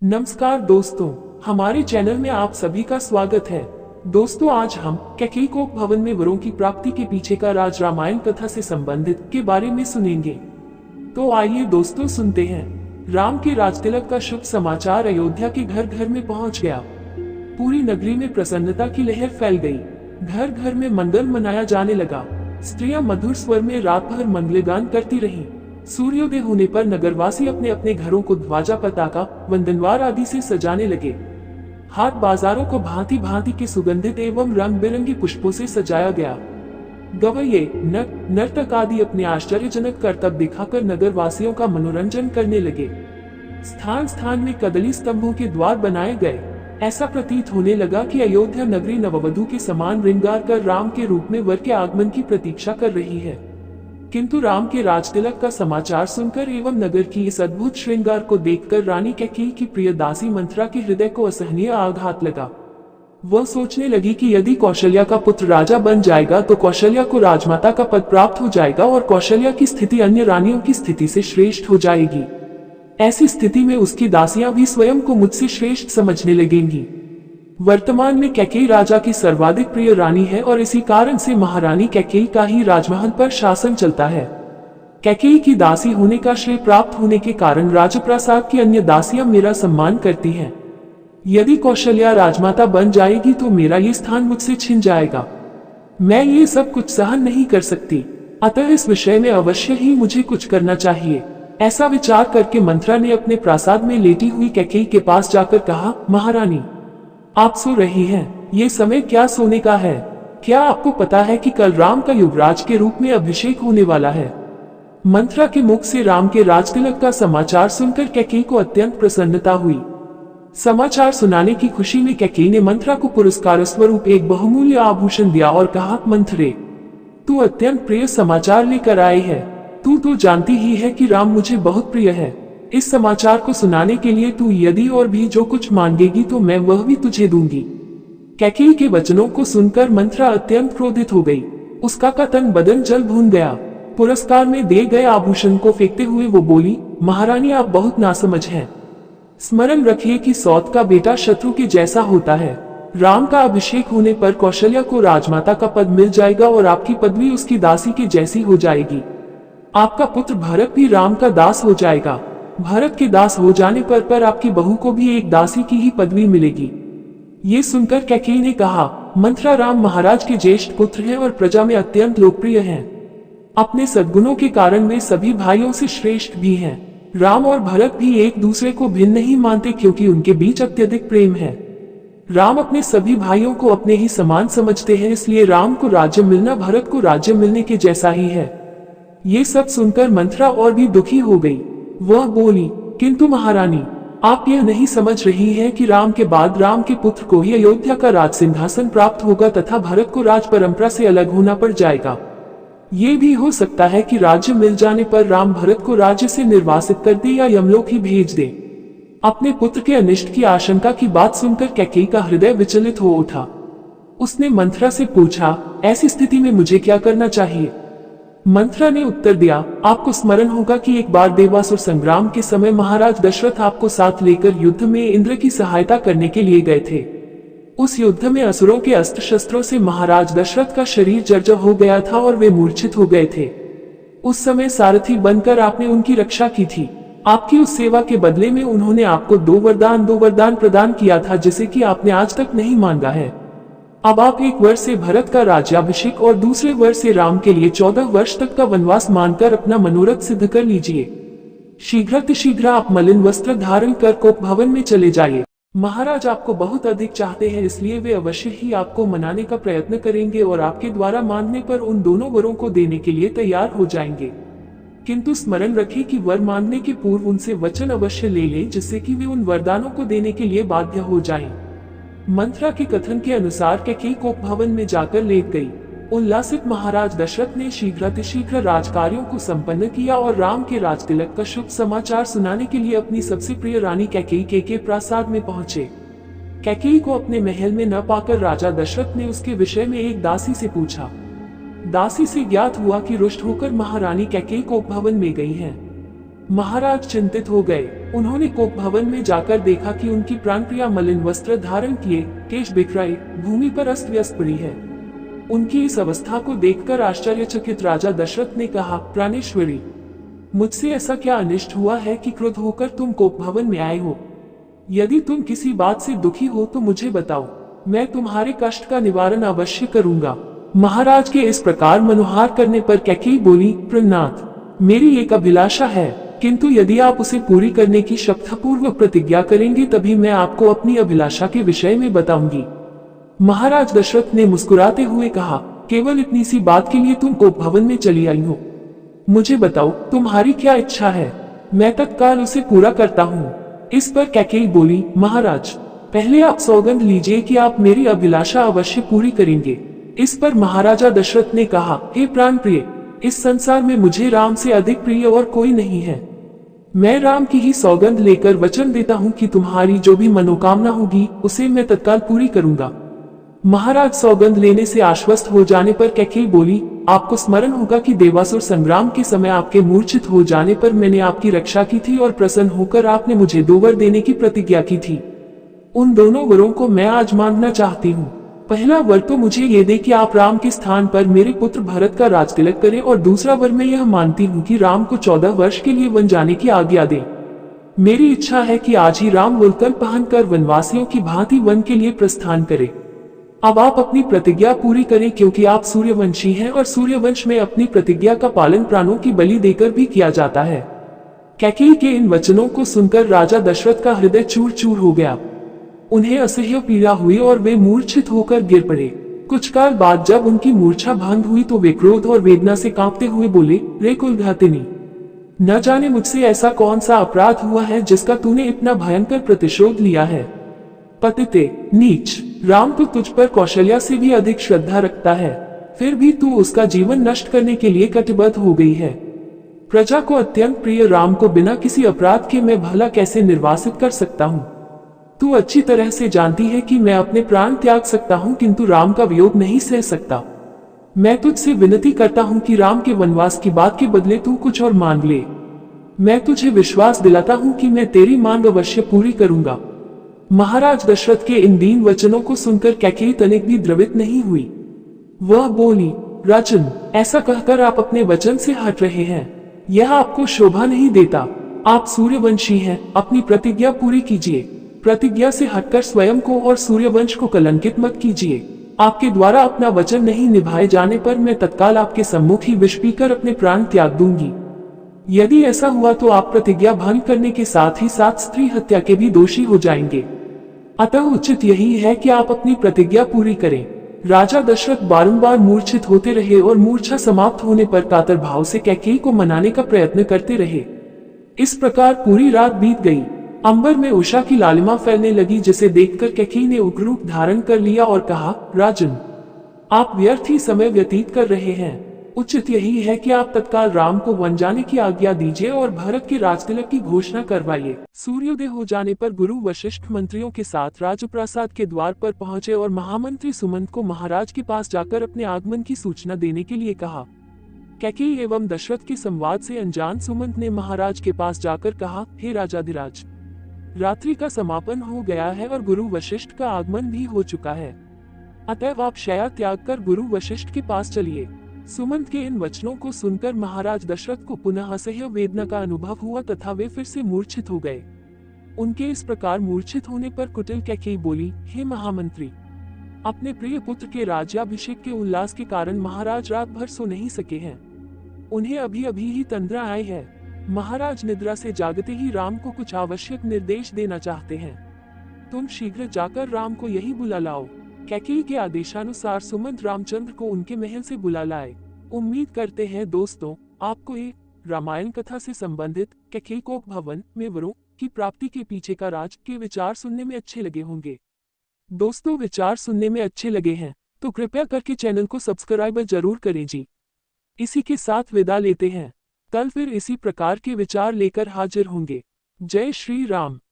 नमस्कार दोस्तों, हमारे चैनल में आप सभी का स्वागत है। दोस्तों, आज हम कैकेयी को भवन में वरों की प्राप्ति के पीछे का राज रामायण कथा से संबंधित के बारे में सुनेंगे। तो आइए दोस्तों सुनते हैं। राम के राजतिलक का शुभ समाचार अयोध्या के घर घर में पहुंच गया। पूरी नगरी में प्रसन्नता की लहर फैल गई। घर घर में मंगल मनाया जाने लगा। स्त्रियां मधुर स्वर में रात भर मंगलगान करती रहीं। सूर्योदय होने पर नगरवासी अपने अपने घरों को ध्वजा पताका वंदनवार आदि से सजाने लगे। हाट बाजारों को भांति भांति के सुगंधित एवं रंग बिरंगी पुष्पों से सजाया गया। गवैये, नर्तक आदि अपने आश्चर्यजनक करतब दिखाकर नगरवासियों का मनोरंजन करने लगे। स्थान स्थान में कदली स्तंभों के द्वार बनाए गए। ऐसा प्रतीत होने लगा कि अयोध्या नगरी नववधू के समान श्रृंगार कर राम के रूप में वर के आगमन की प्रतीक्षा कर रही है। किंतु राम के राजतिलक का समाचार सुनकर एवं नगर की इस अद्भुत श्रृंगार को देखकर रानी कैकेयी की प्रिय दासी मंथरा के हृदय को असहनीय आघात लगा। वह सोचने लगी कि यदि कौशल्या का पुत्र राजा बन जाएगा तो कौशल्या को राजमाता का पद प्राप्त हो जाएगा और कौशल्या की स्थिति अन्य रानियों की स्थिति से श्रेष्ठ हो जाएगी। ऐसी स्थिति में उसकी दासियां भी स्वयं को मुझसे श्रेष्ठ समझने लगेंगी। वर्तमान में कैकेयी राजा की सर्वाधिक प्रिय रानी है और इसी कारण से महारानी कैकेयी का ही राजमहल पर शासन चलता है। कैकेयी की दासी होने का श्रेय प्राप्त होने के कारण राजप्रासाद की अन्य दासियां मेरा सम्मान करती हैं। यदि कौशल्या राजमाता बन जाएगी तो मेरा ये स्थान मुझसे छिन जाएगा। मैं ये सब कुछ सहन नहीं कर सकती, अतः इस विषय में अवश्य ही मुझे कुछ करना चाहिए। ऐसा विचार करके मंथरा ने अपने प्रासाद में लेटी हुई कैकेयी के पास जाकर कहा, महारानी, आप सो रही हैं। ये समय क्या सोने का है? क्या आपको पता है कि कल राम का युवराज के रूप में अभिषेक होने वाला है? मंथरा के मुख से राम के राजतिलक का समाचार सुनकर कैकेयी को अत्यंत प्रसन्नता हुई। समाचार सुनाने की खुशी में कैकेयी ने मंथरा को पुरस्कार स्वरूप एक बहुमूल्य आभूषण दिया और कहा, मंथरे, तू अत्यंत प्रिय समाचार लेकर आई है। तू तो जानती ही है कि राम मुझे बहुत प्रिय है। इस समाचार को सुनाने के लिए तू यदि और भी जो कुछ मांगेगी तो मैं वह भी तुझे दूंगी। कैकेयी के वचनों को सुनकर मंथरा अत्यंत क्रोधित हो गई। उसका का तन बदन जल भून गया। पुरस्कार में दिए गए आभूषण को फेंकते हुए वो बोली, महारानी, आप बहुत नासमझ हैं। स्मरण रखिए कि सौत का बेटा शत्रु के जैसा होता है। राम का अभिषेक होने पर कौशल्या को राजमाता का पद मिल जाएगा और आपकी पदवी उसकी दासी के जैसी हो जाएगी। आपका पुत्र भरत भी राम का दास हो जाएगा। भरत के दास हो जाने पर आपकी बहू को भी एक दासी की ही पदवी मिलेगी। ये सुनकर कैकेयी ने कहा, मंथरा, राम महाराज के ज्येष्ठ पुत्र हैं और प्रजा में अत्यंत लोकप्रिय हैं। अपने सद्गुणों के कारण वे सभी भाइयों से श्रेष्ठ भी हैं। राम और भरत भी एक दूसरे को भिन्न नहीं मानते क्योंकि उनके बीच अत्यधिक प्रेम है। राम अपने सभी भाइयों को अपने ही समान समझते हैं, इसलिए राम को राज्य मिलना भरत को राज्य मिलने के जैसा ही है। ये सब सुनकर मंथरा और भी दुखी हो गई। वह बोली, किंतु महारानी, आप यह नहीं समझ रही हैं कि राम के बाद राम के पुत्र को ही अयोध्या का राज सिंहासन प्राप्त होगा तथा भरत को राज परंपरा से अलग होना पड़ जाएगा। ये भी हो सकता है कि राज्य मिल जाने पर राम भरत को राज्य से निर्वासित कर दे या यमलोक ही भेज दे। अपने पुत्र के अनिष्ट की आशंका की बात सुनकर कैकेयी का हृदय विचलित हो उठा। उसने मंथरा से पूछा, ऐसी स्थिति में मुझे क्या करना चाहिए? मंथरा ने उत्तर दिया, आपको स्मरण होगा कि एक बार देवासुर संग्राम के समय महाराज दशरथ आपको साथ लेकर युद्ध में इंद्र की सहायता करने के लिए गए थे। उस युद्ध में असुरों के अस्त्र शस्त्रों से महाराज दशरथ का शरीर जर्जर हो गया था और वे मूर्छित हो गए थे। उस समय सारथी बनकर आपने उनकी रक्षा की थी। आपकी उस सेवा के बदले में उन्होंने आपको दो वरदान प्रदान किया था जिसे कि आपने आज तक नहीं मांगा है। अब आप एक वर्ष से भरत का राज्याभिषेक और दूसरे वर्ष से राम के लिए 14 वर्ष तक का वनवास मानकर अपना मनोरथ सिद्ध कर लीजिए। शीघ्र आप मलिन वस्त्र धारण कर कोप भवन में चले जाइए। महाराज आपको बहुत अधिक चाहते हैं, इसलिए वे अवश्य ही आपको मनाने का प्रयत्न करेंगे और आपके द्वारा मांगने पर उन दोनों वरों को देने के लिए तैयार हो जाएंगे। किंतु स्मरण रखें कि वर मांगने के पूर्व उनसे वचन अवश्य ले लें जिससे कि वे उन वरदानों को देने के लिए बाध्य हो जाएं। मंथरा के कथन के अनुसार कैकेयी कोप भवन में जाकर लेट गई। उल्लासित महाराज दशरथ ने शीघ्र राजकार्यों को संपन्न किया और राम के राजतिलक का शुभ समाचार सुनाने के लिए अपनी सबसे प्रिय रानी कैकेयी के प्रासाद में पहुंचे। कैकेयी को अपने महल में न पाकर राजा दशरथ ने उसके विषय में एक दासी से पूछा। दासी से ज्ञात हुआ कि रुष्ट होकर महारानी कैकेयी कोप भवन में गई हैं। महाराज चिंतित हो गए। उन्होंने कोप भवन में जाकर देखा कि उनकी प्राणप्रिया मलिन वस्त्र धारण किए, केश बिखराए, भूमि पर अस्त व्यस्त पड़ी है। उनकी इस अवस्था को देखकर आश्चर्यचकित राजा दशरथ ने कहा, प्राणेश्वरी, मुझसे ऐसा क्या अनिष्ट हुआ है कि क्रोध होकर तुम कोप भवन में आए हो? यदि तुम किसी बात से दुखी हो तो मुझे बताओ, मैं तुम्हारे कष्ट का निवारण अवश्य करूंगा। महाराज के इस प्रकार मनोहार करने पर कैकेयी बोली, प्रनाथ, मेरी एक अभिलाषा है, किंतु यदि आप उसे पूरी करने की शपथपूर्वक प्रतिज्ञा करेंगे तभी मैं आपको अपनी अभिलाषा के विषय में बताऊंगी। महाराज दशरथ ने मुस्कुराते हुए कहा, केवल इतनी सी बात के लिए तुम कोप भवन में चली आई हो? मुझे बताओ, तुम्हारी क्या इच्छा है, मैं तत्काल उसे पूरा करता हूँ। इस पर कैकेयी बोली, महाराज, पहले आप सौगंध लीजिए कि आप मेरी अभिलाषा अवश्य पूरी करेंगे। इस पर महाराजा दशरथ ने कहा, हे प्राण प्रिय, इस संसार में मुझे राम से अधिक प्रिय और कोई नहीं है। मैं राम की ही सौगंध लेकर वचन देता हूँ कि तुम्हारी जो भी मनोकामना होगी उसे मैं तत्काल पूरी करूंगा। महाराज सौगंध लेने से आश्वस्त हो जाने पर कैकेयी बोली, आपको स्मरण होगा कि देवासुर संग्राम के समय आपके मूर्छित हो जाने पर मैंने आपकी रक्षा की थी और प्रसन्न होकर आपने मुझे 2 वर देने की प्रतिज्ञा की थी। उन दोनों वरों को मैं आज मांगना चाहती हूँ। पहला वर तो मुझे ये दे कि आप राम के स्थान पर मेरे पुत्र भरत का राजतिलक करें, और दूसरा वर मैं यह मानती हूँ कि राम को 14 वर्ष के लिए वन जाने की आज्ञा दे। मेरी इच्छा है कि आज ही राम वल्कल पहनकर वनवासियों की भांति वन के लिए प्रस्थान करे। अब आप अपनी प्रतिज्ञा पूरी करें, क्योंकि आप सूर्यवंशी हैं और सूर्यवंश में अपनी प्रतिज्ञा का पालन प्राणों की बलि देकर भी किया जाता है। कैकेयी के इन वचनों को सुनकर राजा दशरथ का हृदय चूर चूर हो गया। उन्हें असह्य पीड़ा हुई और वे मूर्छित होकर गिर पड़े। कुछ काल बाद जब उनकी मूर्छा भंग हुई तो वे क्रोध और वेदना से कांपते हुए बोले, रे कुलघातिनी, न जाने मुझसे ऐसा कौन सा अपराध हुआ है जिसका तूने इतना भयंकर प्रतिशोध लिया है। पतिते, नीच, राम तो तुझ पर कौशल्या से भी अधिक श्रद्धा रखता है, फिर भी तू उसका जीवन नष्ट करने के लिए कटिबद्ध हो गई है। प्रजा को अत्यंत प्रिय राम को बिना किसी अपराध के मैं भला कैसे निर्वासित कर सकता हूँ? तू अच्छी तरह से जानती है कि मैं अपने प्राण त्याग सकता हूँ, किंतु राम का वियोग नहीं सह सकता। मैं तुझसे विनती करता हूँ कि राम के वनवास की बात के बदले तू कुछ और मांग ले। मैं तुझे विश्वास दिलाता हूँ कि मैं तेरी मांग अवश्य पूरी करूंगा। महाराज दशरथ के इन दीन वचनों को सुनकर कैकेयी तनिक भी द्रवित नहीं हुई। वह बोली, राजन, ऐसा कहकर आप अपने वचन से हट रहे हैं, यह आपको शोभा नहीं देता। आप सूर्यवंशी हैं, अपनी प्रतिज्ञा पूरी कीजिए। प्रतिज्ञा से हटकर स्वयं को और सूर्यवंश को कलंकित मत कीजिए। आपके द्वारा अपना वचन नहीं निभाए जाने पर मैं तत्काल आपके सम्मुख ही विष पीकर अपने प्राण त्याग दूंगी। यदि ऐसा हुआ तो आप प्रतिज्ञा भंग करने के साथ ही साथ स्त्री हत्या के भी दोषी हो जाएंगे। अतः उचित यही है कि आप अपनी प्रतिज्ञा पूरी करें। राजा दशरथ बारंबार मूर्छित होते रहे और मूर्छा समाप्त होने पर कातर भाव से कैकेयी को मनाने का प्रयत्न करते रहे। इस प्रकार पूरी रात बीत गई। अंबर में उषा की लालिमा फैलने लगी, जिसे देखकर कैकेयी ने उग्र रूप धारण कर लिया और कहा, राजन, आप व्यर्थ ही समय व्यतीत कर रहे हैं। उचित यही है कि आप तत्काल राम को वन जाने की आज्ञा दीजिए और भरत के राजतिलक की घोषणा करवाइए। सूर्योदय हो जाने पर गुरु वशिष्ठ मंत्रियों के साथ राजप्रासाद के द्वार पर पहुंचे और महामंत्री सुमंत को महाराज के पास जाकर अपने आगमन की सूचना देने के लिए कहा। कैकेयी एवं दशरथ के संवाद से अनजान सुमंत ने महाराज के पास जाकर कहा, हे राजाधिराज, रात्रि का समापन हो गया है और गुरु वशिष्ठ का आगमन भी हो चुका है, अतएव आप शया त्याग कर गुरु वशिष्ठ के पास चलिए। सुमंत के इन वचनों को सुनकर महाराज दशरथ को पुनः असह्य वेदना का अनुभव हुआ तथा वे फिर से मूर्छित हो गए। उनके इस प्रकार मूर्छित होने पर कुटिल कैकेयी बोली, हे महामंत्री, अपने प्रिय पुत्र के राज्याभिषेक के उल्लास के कारण महाराज रात भर सो नहीं सके हैं। उन्हें अभी अभी ही तंद्रा आई है। महाराज निद्रा से जागते ही राम को कुछ आवश्यक निर्देश देना चाहते हैं। तुम शीघ्र जाकर राम को यही बुला लाओ। कैकेयी के आदेशानुसार सुमंत रामचंद्र को उनके महल से बुला लाए। उम्मीद करते हैं दोस्तों, आपको ये रामायण कथा से संबंधित कैकेयी कोप भवन में वरों की प्राप्ति के पीछे का राज के विचार सुनने में अच्छे लगे होंगे। दोस्तों, विचार सुनने में अच्छे लगे हैं तो कृपया करके चैनल को सब्सक्राइब जरूर करें जी। इसी के साथ विदा लेते हैं। कल फिर इसी प्रकार के विचार लेकर हाजिर होंगे। जय श्री राम।